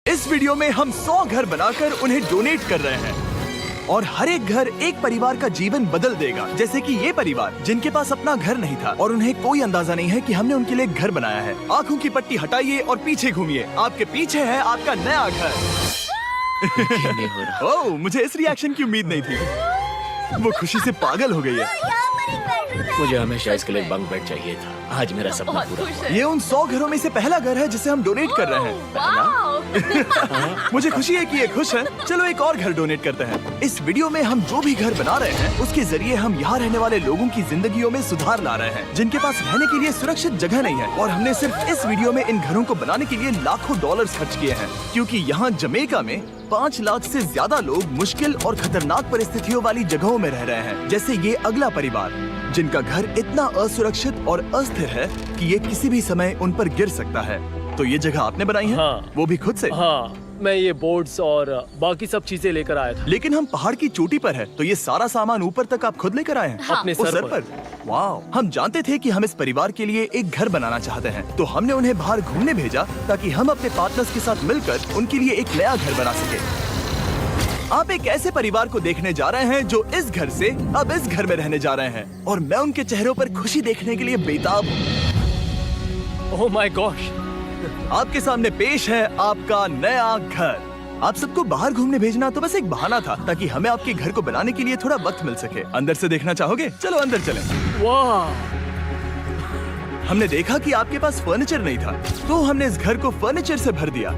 इस वीडियो में हम 100 घर बनाकर उन्हें डोनेट कर रहे हैं और हर एक घर एक परिवार का जीवन बदल देगा। जैसे कि ये परिवार जिनके पास अपना घर नहीं था और उन्हें कोई अंदाजा नहीं है कि हमने उनके लिए घर बनाया है। आंखों की पट्टी हटाइए और पीछे घूमिए। आपके पीछे है आपका नया घर। ओह, मुझे इस रिएक्शन की उम्मीद नहीं थी। वो खुशी से पागल हो गई है। मुझे हमेशा इसके लिए बंक बेड चाहिए था। आज मेरा सपना पूरा हुआ। ये उन 100 घरों में से पहला घर है जिसे हम डोनेट कर रहे हैं। मुझे खुशी है कि ये खुश हैं। चलो एक और घर डोनेट करते हैं। इस वीडियो में हम जो भी घर बना रहे हैं उसके जरिए हम यहाँ रहने वाले लोगों की जिंदगियों में सुधार ला रहे हैं जिनके पास रहने के लिए सुरक्षित जगह नहीं है। और हमने सिर्फ इस वीडियो में इन घरों को बनाने के लिए लाखों डॉलर्स खर्च किए हैं, क्योंकि यहाँ जमैका में 5 लाख से ज्यादा लोग मुश्किल और खतरनाक परिस्थितियों वाली जगहों में रह रहे हैं। जैसे ये अगला परिवार जिनका घर इतना असुरक्षित और अस्थिर है कि ये किसी भी समय उन पर गिर सकता है। तो ये जगह आपने बनाई है? हाँ। वो भी खुद से? हाँ, मैं ये बोर्ड्स और बाकी सब चीजें लेकर आया था। लेकिन हम पहाड़ की चोटी पर है, तो ये सारा सामान ऊपर तक आप खुद लेकर आए हैं? हाँ। अपने उस सर पर। वाह! हम जानते थे कि हम इस परिवार के लिए एक घर बनाना चाहते हैं, तो हमने उन्हें बाहर घूमने भेजा ताकि हम अपने पार्टनर्स के साथ मिलकर उनके लिए एक नया घर बना सके। आप एक ऐसे परिवार को देखने जा रहे हैं जो इस घर से अब इस घर में रहने जा रहे हैं, और मैं उनके चेहरों पर खुशी देखने के लिए बेताब हूँ। Oh my gosh! आपके सामने पेश है आपका नया घर। आप सबको बाहर घूमने भेजना तो बस एक बहाना था ताकि हमें आपके घर को बनाने के लिए थोड़ा वक्त मिल सके। अंदर से देखना चाहोगे? चलो अंदर चलें। वाह! हमने देखा कि आपके पास फर्नीचर नहीं था, तो हमने इस घर को फर्नीचर से भर दिया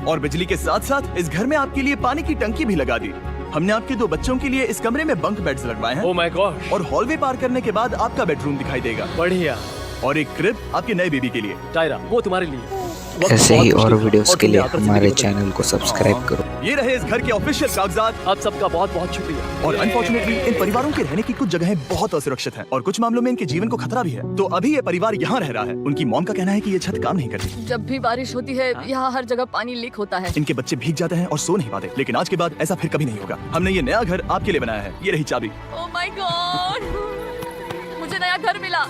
और बिजली के साथ साथ इस घर में आपके लिए पानी की टंकी भी लगा दी। हमने आपके 2 बच्चों के लिए इस कमरे में बंक बेड्स लगवाए हैं। Oh my gosh! और हॉलवे पार करने के बाद आपका बेडरूम दिखाई देगा। बढ़िया। और एक क्रिब आपके नए बेबी के लिए। टायरा, वो तुम्हारे लिए। ऐसे ही और बहुत वीडियोस और के लिए तुमने आकर हमारे से चैनल को सब्सक्राइब करो। ये रहे इस घर के ऑफिशियल कागजात। आप सबका बहुत बहुत शुक्रिया। और अनफॉर्चुनेटली इन परिवारों के रहने की कुछ जगहें बहुत असुरक्षित हैं और कुछ मामलों में इनके जीवन को खतरा भी है। तो अभी ये परिवार यहाँ रह रहा है। उनकी मॉम का कहना है कि ये छत काम नहीं करती। जब भी बारिश होती है यहाँ हर जगह पानी लीक होता है। इनके बच्चे भीग जाते हैं और सो नहीं पाते, लेकिन आज के बाद ऐसा फिर कभी नहीं होगा। हमने ये नया घर आपके लिए बनाया है। ये रही चाबी। ओह माय गॉड, मुझे नया घर मिला।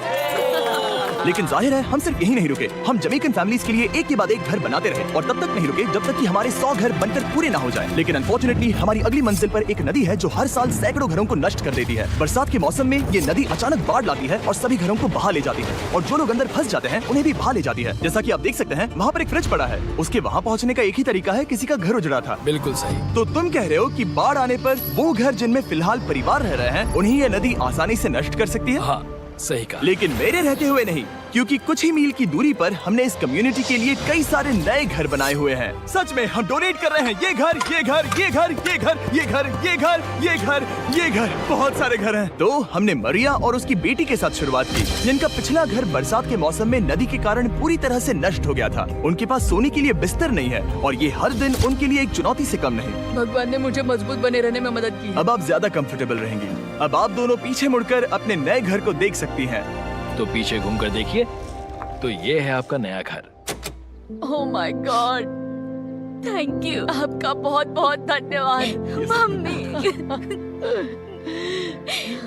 लेकिन जाहिर है हम सिर्फ यही नहीं रुके। हम जमैकन फैमिलीज के लिए एक के बाद एक घर बनाते रहे और तब तक नहीं रुके जब तक कि हमारे 100 घर बनकर पूरे ना हो जाएं। लेकिन अनफॉर्चुनेटली हमारी अगली मंजिल पर एक नदी है जो हर साल सैकड़ों घरों को नष्ट कर देती है। बरसात के मौसम में ये नदी अचानक बाढ़ लाती है और सभी घरों को बहा ले जाती है, और जो लोग अंदर फंस जाते हैं उन्हें भी बहा ले जाती है। जैसा कि आप देख सकते हैं वहाँ पर एक फ्रिज पड़ा है। उसके वहाँ पहुँचने का एक ही तरीका है, किसी का घर उजड़ा था। बिल्कुल सही। तो तुम कह रहे हो कि बाढ़ आने पर वो घर जिनमें फिलहाल परिवार रह रहे हैं उन्हें ये नदी आसानी से नष्ट कर सकती है? हाँ, सही कहा। लेकिन मेरे रहते हुए नहीं, क्योंकि कुछ ही मील की दूरी पर हमने इस कम्युनिटी के लिए कई सारे नए घर बनाए हुए हैं। सच में हम डोनेट कर रहे हैं। ये घर, ये घर, ये घर, ये घर, ये घर, ये घर, ये घर, ये घर, बहुत सारे घर हैं। तो हमने मरिया और उसकी बेटी के साथ शुरुआत की, जिनका पिछला घर बरसात के मौसम में नदी के कारण पूरी तरह से नष्ट हो गया था। उनके पास सोने के लिए बिस्तर नहीं है और ये हर दिन उनके लिए एक चुनौती से कम नहीं। भगवान ने मुझे मजबूत बने रहने में मदद की। अब आप ज्यादा कंफर्टेबल रहेंगी। अब आप दोनों पीछे मुड़कर अपने नए घर को देख सकती हैं। तो पीछे घूमकर देखिए, तो ये है आपका नया घर। Oh my God, thank you. आपका बहुत बहुत धन्यवाद मम्मी।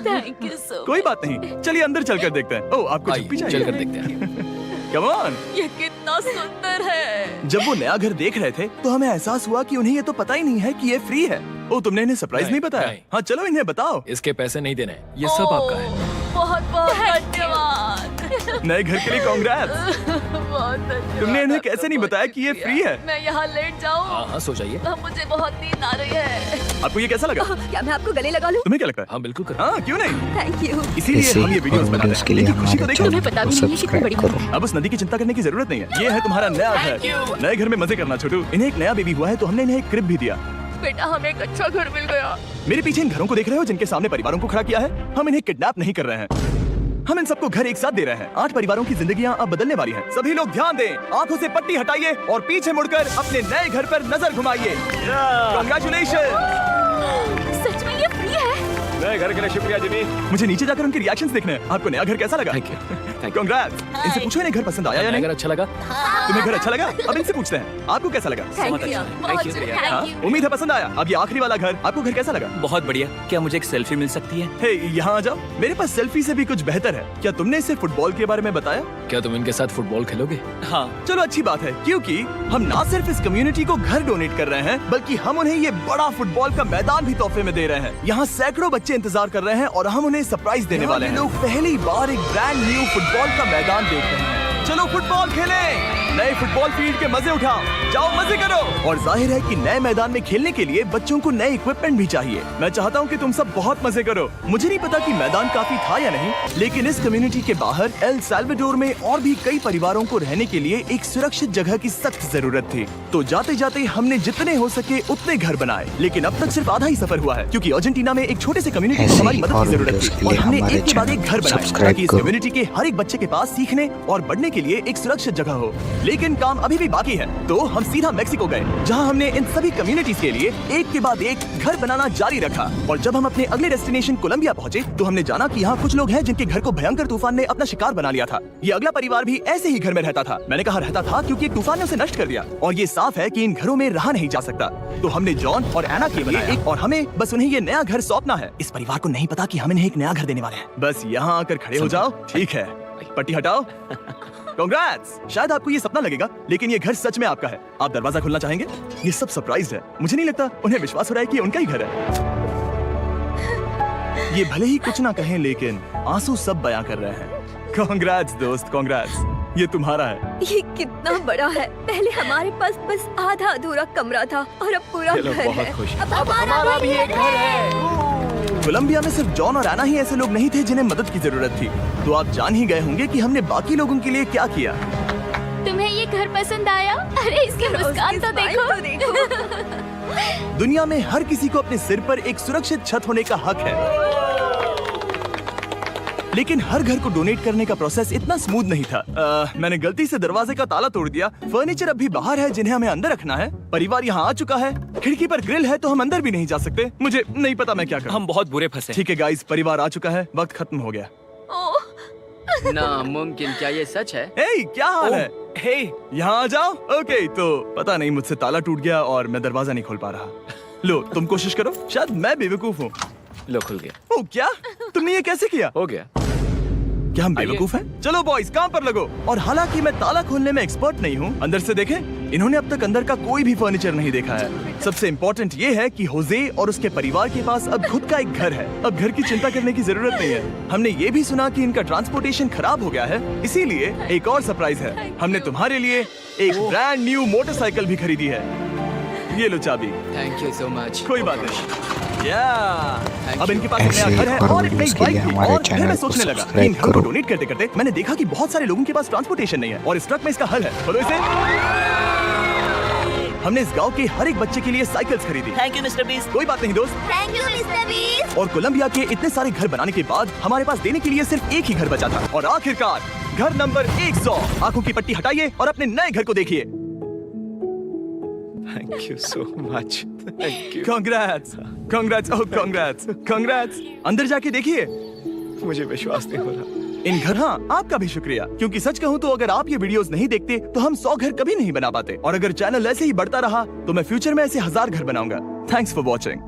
Thank you so. कोई बात नहीं, चलिए अंदर चलकर देखते हैं। ओह, आपको आइए, चुप्पी चाहिए? चलकर देखते हैं। Come on! ये कितना सुंदर है। जब वो नया घर देख रहे थे तो हमें एहसास हुआ कि उन्हें ये तो पता ही नहीं है कि ये फ्री है। ओ, तुमने इन्हें सरप्राइज नहीं बताया? नहीं। हाँ, चलो इन्हें बताओ। इसके पैसे नहीं देने, ये सब ओह, आपका है। बहुत बहुत धन्यवाद। नए घर के लिए कांग्रेट्स। बहुत धन्यवाद। तुमने इन्हें कैसे नहीं बताया कि ये फ्री है? मैं यहाँ लेट जाऊँ? हाँ हाँ, सो जाइए। मुझे बहुत नींद आ रही है। आपको ये कैसा लगा? क्या मैं आपको गले लगा लूं? तुम्हें क्या लगता है? हाँ बिल्कुल कर। हाँ, क्यों नहीं? Thank you. इसीलिए ऐसे हम ये ही वीडियोस और बनाते वीडियोस हैं। के लिए इनकी खुशी को हमारे देखो। चैनल पता को भी नहीं है कितनी बड़ी सब्सक्राइब करो। अब उस नदी की चिंता करने की जरूरत नहीं है। ये है तुम्हारा नया घर। नए घर में मजे करना छोटू। इन्हें एक नया बेबी हुआ है तो हमने इन्हें एक क्रिब भी दिया। बेटा, हमें एक अच्छा घर मिल गया। मेरे पीछे इन घरों को देख रहे हो जिनके सामने परिवारों को खड़ा किया है? हम इन्हें किडनैप नहीं कर रहे हैं, हम इन सबको घर एक साथ दे रहे हैं। 8 परिवारों की जिंदगियां अब बदलने वाली हैं। सभी लोग ध्यान दें, आंखों से पट्टी हटाइए और पीछे मुड़कर अपने नए घर पर नजर घुमाइए। कांग्रेचुलेशन! सच में ये फ्री है? नए घर के लिए शुक्रिया जिमी। मुझे नीचे जाकर उनके रिएक्शंस देखने हैं। आपको नया घर कैसा लगा? Thank you. you. कांग्रेट्स। इनसे पूछो इन्हें घर पसंद आया या नहीं? अगर अच्छा लगा तुम्हें घर अच्छा लगा? अब इनसे पूछते हैं, आपको कैसा लगा? थैंक यू, बहुत हाँ, थैंक यू। उम्मीद है पसंद आया। अब ये आखिरी वाला घर, आपको घर कैसा लगा? बहुत बढ़िया। क्या मुझे एक सेल्फी मिल सकती है? हे, यहाँ आ जाओ। मेरे पास सेल्फी से भी कुछ बेहतर है। क्या तुमने इसे फुटबॉल के बारे में बताया? क्या तुम इनके साथ फुटबॉल खेलोगे? हाँ। चलो अच्छी बात है, क्योंकि हम ना सिर्फ इस कम्युनिटी को घर डोनेट कर रहे हैं, बल्कि हम उन्हें ये बड़ा फुटबॉल का मैदान भी तोहफे में दे रहे हैं। यहाँ सैकड़ों बच्चे इंतजार कर रहे हैं और हम उन्हें सरप्राइज देने वाले हैं। लोग पहली बार एक ब्रांड न्यू फुटबॉल का मैदान देख रहे हैं। चलो फुटबॉल खेलें, नए फुटबॉल फील्ड के मजे उठाओ, जाओ मजे करो। और जाहिर है कि नए मैदान में खेलने के लिए बच्चों को नए इक्विपमेंट भी चाहिए। मैं चाहता हूँ कि तुम सब बहुत मजे करो। मुझे नहीं पता कि मैदान काफी था या नहीं, लेकिन इस कम्युनिटी के बाहर एल साल्वाडोर में और भी कई परिवारों को रहने के लिए एक सुरक्षित जगह की सख्त जरूरत थी। तो जाते जाते हमने जितने हो सके उतने घर बनाए, लेकिन अब तक सिर्फ आधा ही सफर हुआ है, क्योंकि अर्जेंटीना में एक छोटे से कम्युनिटी को ऐसे हमारी ही मदद और की जरूरत वीडियोस थी के और लिए हमने हमारे एक के बाद चैनल एक घर को बनाए सब्सक्राइब ताकि इस करो। कम्युनिटी के हर एक बच्चे के पास सीखने और बढ़ने के लिए एक सुरक्षित जगह हो। लेकिन काम अभी भी बाकी है, तो हम सीधा मेक्सिको गए, जहां हमने इन सभी कम्युनिटीज के लिए एक के बाद एक घर बनाना जारी रखा। और जब हम अपने अगले डेस्टिनेशन कोलंबिया पहुंचे, तो हमने जाना कि यहाँ कुछ लोग हैं जिनके घर को भयंकर तूफान ने अपना शिकार बना लिया था। ये अगला परिवार भी ऐसे ही घर में रहता था। मैंने कहा रहता था क्योंकि एक तूफान ने उसे नष्ट कर दिया और ये साफ है कि इन घरों में रहा नहीं जा सकता। तो हमने जॉन और एना के लिए एक, और हमें बस उन्हें ये नया घर सौंपना है। इस परिवार को नहीं पता कि हम इन्हें एक नया घर देने वाले हैं। बस यहाँ आकर खड़े हो जाओ, ठीक है? पट्टी हटाओ। कांग्रेट्स! शायद आपको ये सपना लगेगा, लेकिन ये घर सच में आपका है। आप दरवाजा खोलना चाहेंगे? ये सब सरप्राइज है। मुझे नहीं लगता उन्हें विश्वास हो रहा है कि ये उनका ही घर है। ये भले ही कुछ ना कहें, लेकिन आंसू सब बयां कर रहे हैं। कांग्रेट्स दोस्त, कांग्रेट्स। ये तुम्हारा है। ये कितना बड़ा है। पहले हमारे पास बस आधा अधूरा कमरा था और अब पूरा चलो, घर बहुत है। खुश। अब हमारा भी एक घर है। कोलंबिया में सिर्फ जॉन और एना ही ऐसे लोग नहीं थे जिन्हें मदद की जरूरत थी। तो आप जान ही गए होंगे कि हमने बाकी लोगों के लिए क्या किया। तुम्हें ये घर पसंद आया? अरे इसकी मुस्कान तो देखो। दुनिया में हर किसी को अपने सिर पर एक सुरक्षित छत होने का हक है, लेकिन हर घर को डोनेट करने का प्रोसेस इतना स्मूथ नहीं था। मैंने गलती से दरवाजे का ताला तोड़ दिया। फर्नीचर अब भी बाहर है जिन्हें हमें अंदर रखना है। परिवार यहाँ आ चुका है। खिड़की पर ग्रिल है तो हम अंदर भी नहीं जा सकते। मुझे नहीं पता मैं क्या करूं। हम बहुत बुरे फंसे। ठीक है गाइस, परिवार आ चुका है, वक्त खत्म हो गया। नामुमकिन, क्या ये सच है? हे, क्या हाल है? हे, यहाँ आ जाओ। ओके, तो पता नहीं मुझसे ताला टूट गया और मैं दरवाजा नहीं खोल पा रहा। लो, तुम कोशिश करो, शायद मैं बेवकूफ हूँ। लो, खुल गया। ओ क्या? तुमने ये कैसे किया? हो गया। क्या हम बेवकूफ हैं? चलो बॉयज, काम पर लगो। और हालांकि मैं ताला खोलने में एक्सपर्ट नहीं हूँ, अंदर से देखें, इन्होंने अब तक अंदर का कोई भी फर्नीचर नहीं देखा है। सबसे इम्पोर्टेंट ये है कि होजे और उसके परिवार के पास अब खुद का एक घर है। अब घर की चिंता करने की जरूरत नहीं है। हमने ये भी सुना कि इनका ट्रांसपोर्टेशन खराब हो गया है, इसीलिए एक और सरप्राइज है। हमने तुम्हारे लिए एक ब्रांड न्यू मोटरसाइकिल भी खरीदी है। ये लो चाबी। Thank you so much. कोई बात नहीं। अब इनके पास एक ऐसे नया घर है और और एक नई वीडियोस के बाइक लिए भी। हमारे और फिर चैनल मैं को सोचने लगा कि सब्सक्राइब इन घरों को करो। डोनेट करते करते मैंने देखा कि बहुत सारे लोगों के पास ट्रांसपोर्टेशन नहीं है और इस ट्रक में इसका हल है। बोलो इसे। हमने इस गांव के हर एक बच्चे के लिए साइकिल्स खरीदी। Thank you mister beast. कोई बात नहीं दोस्त। Thank you mister beast. और कोलंबिया के इतने सारे घर बनाने के बाद हमारे पास देने के लिए सिर्फ एक ही घर बचा था। और आखिरकार घर नंबर 100। आंखों की पट्टी हटाइए और अपने नए घर को देखिए। Thank you so much. Thank you. Congrats, congrats, oh congrats, congrats. अंदर जाके देखिए। मुझे विश्वास नहीं हो रहा। इन घर, हाँ, आपका भी शुक्रिया, क्योंकि सच कहूँ तो अगर आप ये वीडियोस नहीं देखते तो हम 100 घर कभी नहीं बना पाते। और अगर चैनल ऐसे ही बढ़ता रहा तो मैं फ्यूचर में ऐसे 1000 घर बनाऊंगा। Thanks for watching.